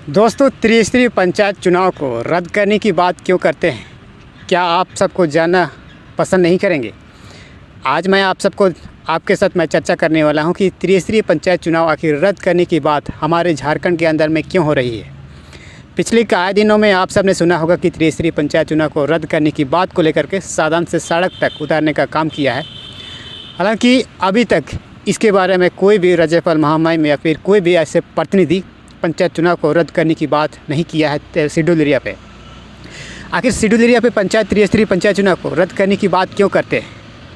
दोस्तों, त्रिस्तरीय पंचायत चुनाव को रद्द करने की बात क्यों करते हैं? क्या आप सबको जानना पसंद नहीं करेंगे? आज मैं आपके साथ मैं चर्चा करने वाला हूं कि त्रिस्तरीय पंचायत चुनाव आखिर रद्द करने की बात हमारे झारखंड के अंदर में क्यों हो रही है। पिछले कई दिनों में आप सब ने सुना होगा कि त्रिस्तरीय पंचायत चुनाव को रद्द करने की बात को लेकर के सदन से सड़क तक उतारने का काम किया है। हालांकि अभी तक इसके बारे में कोई भी राज्यपाल महामहिम या फिर कोई भी ऐसे प्रतिनिधि पंचायत चुनाव को रद्द करने की बात नहीं किया है शेड्यूल एरिया पे। आखिर शेड्यूल एरिया पे त्रिस्तरीय पंचायत चुनाव को रद्द करने की बात क्यों करते हैं?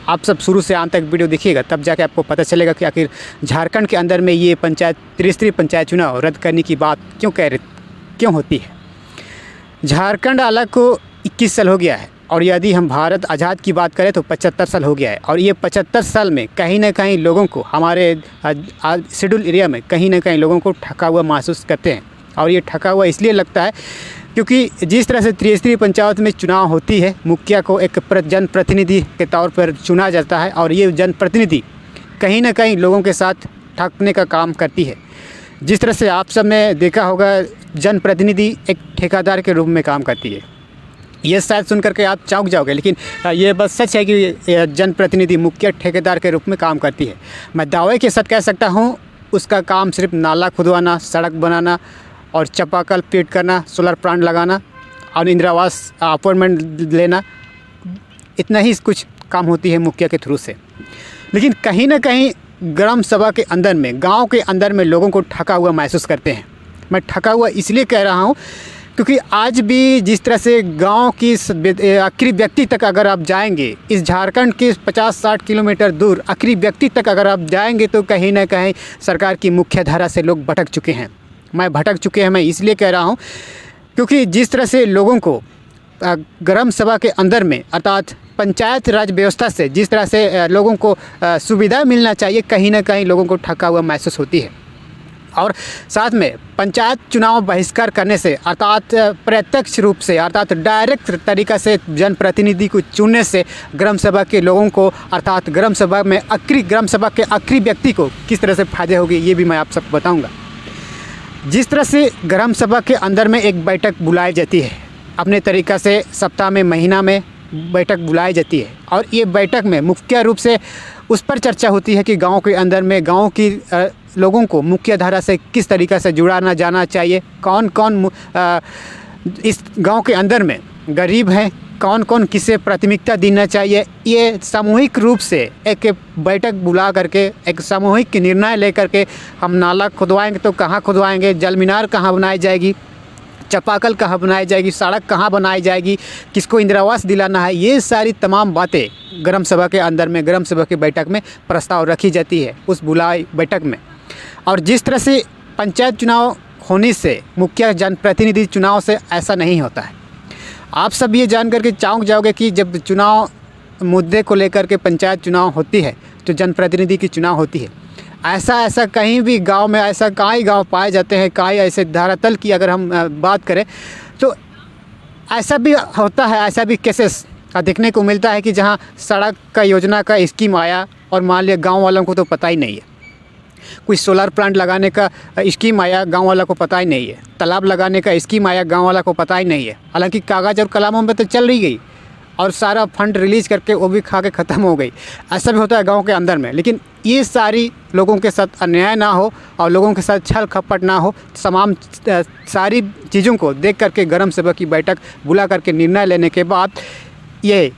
आप सब शुरू से अंत तक वीडियो देखिएगा, तब जाके आपको पता चलेगा कि आखिर झारखंड के अंदर में ये त्रिस्तरीय पंचायत चुनाव रद्द करने की बात क्यों होती है। झारखंड अलग को 21 साल हो गया है और यदि हम भारत आज़ाद की बात करें तो 75 साल हो गया है। और ये 75 साल में कहीं ना कहीं लोगों को हमारे शेड्यूल एरिया में कहीं ना कहीं लोगों को ठका हुआ महसूस करते हैं। और ये ठका हुआ इसलिए लगता है क्योंकि जिस तरह से त्रिस्तरीय पंचायत में चुनाव होती है, मुखिया को एक जनप्रतिनिधि के तौर पर चुना जाता है और ये जनप्रतिनिधि कहीं ना कहीं लोगों के साथ ठगने का काम करती है। जिस तरह से आप सब ने देखा होगा, जनप्रतिनिधि एक ठेकेदार के रूप में काम करती है। ये शायद सुन करके आप चौंक जाओगे, लेकिन ये बस सच है कि जनप्रतिनिधि मुखिया ठेकेदार के रूप में काम करती है। मैं दावे के साथ कह सकता हूँ उसका काम सिर्फ नाला खुदवाना, सड़क बनाना और चापाकल फिट करना, सोलर प्लांट लगाना और इंदिरा आवास अपॉइंटमेंट लेना, इतना ही कुछ काम होती है मुखिया के थ्रू से। लेकिन कहीं ना कहीं ग्राम सभा के अंदर में, गाँव के अंदर में लोगों को ठका हुआ महसूस करते हैं। मैं ठका हुआ इसलिए कह रहा हूँ क्योंकि आज भी जिस तरह से गांव की आखिरी व्यक्ति तक अगर आप जाएंगे, इस झारखंड के 50-60 किलोमीटर दूर आखिरी व्यक्ति तक अगर आप जाएंगे तो कहीं ना कहीं सरकार की मुख्य धारा से लोग भटक चुके हैं। मैं इसलिए कह रहा हूं क्योंकि जिस तरह से लोगों को ग्राम सभा के अंदर में अर्थात पंचायत राज व्यवस्था से जिस तरह से लोगों को सुविधा मिलना चाहिए, कहीं ना कहीं लोगों को ठका हुआ महसूस होती है। और साथ में पंचायत चुनाव बहिष्कार करने से अर्थात प्रत्यक्ष रूप से अर्थात डायरेक्ट तरीक़ा से जनप्रतिनिधि को चुनने से ग्राम सभा के लोगों को अर्थात ग्राम सभा के आखिरी व्यक्ति को किस तरह से फायदे होंगे, ये भी मैं आप सबको बताऊंगा। जिस तरह से ग्राम सभा के अंदर में एक बैठक बुलाई जाती है, अपने तरीक़ा से सप्ताह में, महीना में बैठक बुलाई जाती है और ये बैठक में मुख्य रूप से उस पर चर्चा होती है कि गांव के अंदर में गांव की लोगों को मुख्य धारा से किस तरीक़े से जुड़ाना जाना चाहिए, कौन कौन इस गांव के अंदर में गरीब हैं, कौन कौन किसे प्राथमिकता देना चाहिए। ये सामूहिक रूप से एक बैठक बुला करके एक सामूहिक निर्णय लेकर के हम नाला खुदवाएंगे तो कहाँ खुदवाएंगे, जल मीनार कहाँ बनाई जाएगी, चापाकल कहाँ बनाई जाएगी, सड़क कहाँ बनाई जाएगी, किसको इंदिरा आवास दिलाना है, ये सारी तमाम बातें ग्राम सभा के अंदर में, ग्राम सभा की बैठक में प्रस्ताव रखी जाती है उस बुलाई बैठक में। और जिस तरह से पंचायत चुनाव होने से, मुखिया जनप्रतिनिधि चुनाव से ऐसा नहीं होता है। आप सब ये जान करके चौंक जाओगे कि जब चुनाव मुद्दे को लेकर के पंचायत चुनाव होती है तो जनप्रतिनिधि की चुनाव होती है। ऐसा कहीं भी गांव में ऐसा कई गांव पाए जाते हैं, कई ऐसे धरातल की अगर हम बात करें तो ऐसा भी होता है, ऐसा भी केसेस देखने को मिलता है कि जहां सड़क का योजना का स्कीम आया और मान लिया गांव वालों को तो पता ही नहीं है, कोई सोलर प्लांट लगाने का स्कीम आया, गांव वाला को पता ही नहीं है, तालाब लगाने का स्कीम आया, गांव वाला को पता ही नहीं है। हालांकि कागज़ और कलमों में तो चल रही गई और सारा फंड रिलीज करके वो भी खा के ख़त्म हो गई। ऐसा भी होता है गांव के अंदर में। लेकिन ये सारी लोगों के साथ अन्याय ना हो और लोगों के साथ छल कपट ना हो, तमाम सारी चीज़ों को देख करके ग्राम सभा की बैठक बुला करके निर्णय लेने के बाद ये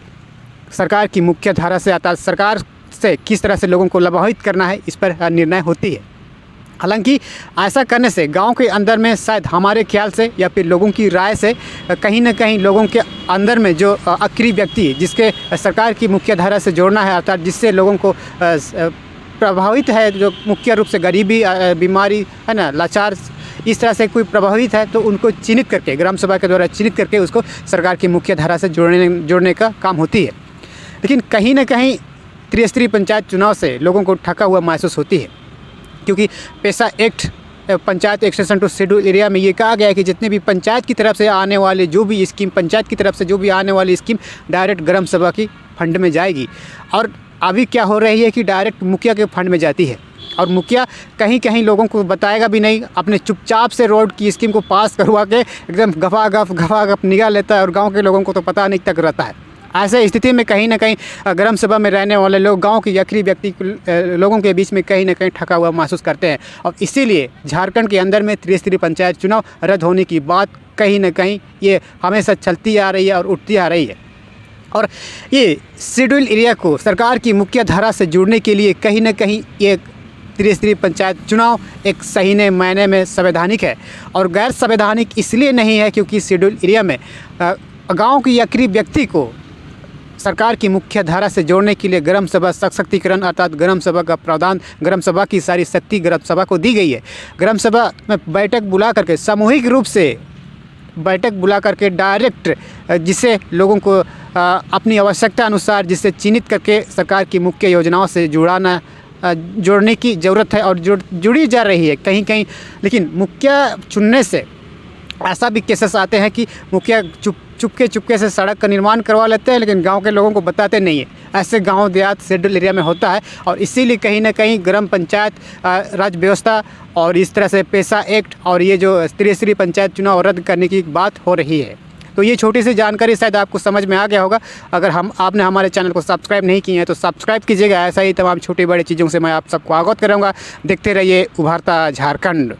सरकार की मुख्य धारा से अर्थात सरकार से किस तरह से लोगों को लाभान्वित करना है, इस पर निर्णय होती है। हालांकि ऐसा करने से गांव के अंदर में शायद हमारे ख्याल से या फिर लोगों की राय से कहीं ना कहीं लोगों के अंदर में जो आखिरी व्यक्ति जिसके सरकार की मुख्य धारा से जोड़ना है अर्थात जिससे लोगों को प्रभावित है, जो मुख्य रूप से गरीबी, बीमारी है ना, लाचार, इस तरह से कोई प्रभावित है तो उनको चिन्हित करके ग्राम सभा के द्वारा चिन्हित करके उसको सरकार की मुख्य धारा से जोड़ने का काम होती है। लेकिन कहीं ना कहीं त्रिस्तरीय पंचायत चुनाव से लोगों को ठका हुआ महसूस होती है क्योंकि PESA act, panchayat extension to schedule area में ये कहा गया है कि जितने भी पंचायत की तरफ से आने वाले जो भी स्कीम, पंचायत की तरफ से जो भी आने वाली स्कीम डायरेक्ट ग्राम सभा की फंड में जाएगी। और अभी क्या हो रही है कि डायरेक्ट मुखिया के फंड में जाती है। और मुखिया कहीं कहीं लोगों को बताएगा भी नहीं, अपने चुपचाप से रोड की स्कीम को पास करवा के एकदम गफा-गफ निगाह लेता है और गांव के लोगों को तो पता नहीं तक रहता है। ऐसे स्थिति में कहीं ना कहीं ग्राम सभा में रहने वाले लोग गांव के आखिरी व्यक्ति लोगों के बीच में कहीं ना कहीं ठका हुआ महसूस करते हैं और इसीलिए झारखंड के अंदर में त्रिस्तरीय पंचायत चुनाव रद्द होने की बात कहीं ना कहीं ये हमेशा चलती आ रही है और उठती आ रही है। और ये शेड्यूल एरिया को सरकार की मुख्य धारा से जोड़ने के लिए कहीं ना कहीं ये त्रिस्तरीय पंचायत चुनाव एक सही ने मायने में संवैधानिक है और गैर संवैधानिक इसलिए नहीं है क्योंकि शेड्यूल एरिया में गांव के आखिरी व्यक्ति को सरकार की मुख्य धारा से जोड़ने के लिए ग्राम सभा सशक्तिकरण अर्थात ग्राम सभा का प्रावधान, ग्राम सभा की सारी शक्ति ग्राम सभा को दी गई है। ग्राम सभा में बैठक बुला करके सामूहिक रूप से बैठक बुला करके डायरेक्ट जिसे लोगों को अपनी आवश्यकता अनुसार जिसे चिन्हित करके सरकार की मुख्य योजनाओं से जोड़ने की ज़रूरत है और जुड़ी जा रही है कहीं कहीं। लेकिन मुखिया चुनने से ऐसा भी केसेस आते हैं कि मुखिया चुपके से सड़क का निर्माण करवा लेते हैं लेकिन गांव के लोगों को बताते नहीं है। ऐसे गांव देहात शेड्यूल एरिया में होता है और इसीलिए कहीं ना कहीं ग्राम पंचायत राज व्यवस्था और इस तरह से पेशा एक्ट और ये जो त्रिस्तरीय पंचायत चुनाव रद्द करने की बात हो रही है। तो ये छोटी सी जानकारी शायद आपको समझ में आ गया होगा। अगर आपने हमारे चैनल को सब्सक्राइब नहीं किए हैं तो सब्सक्राइब कीजिएगा। ऐसा ही तमाम छोटी बड़ी चीज़ों से मैं आप सबको अवगत कराऊंगा। देखते रहिए उभरता झारखंड।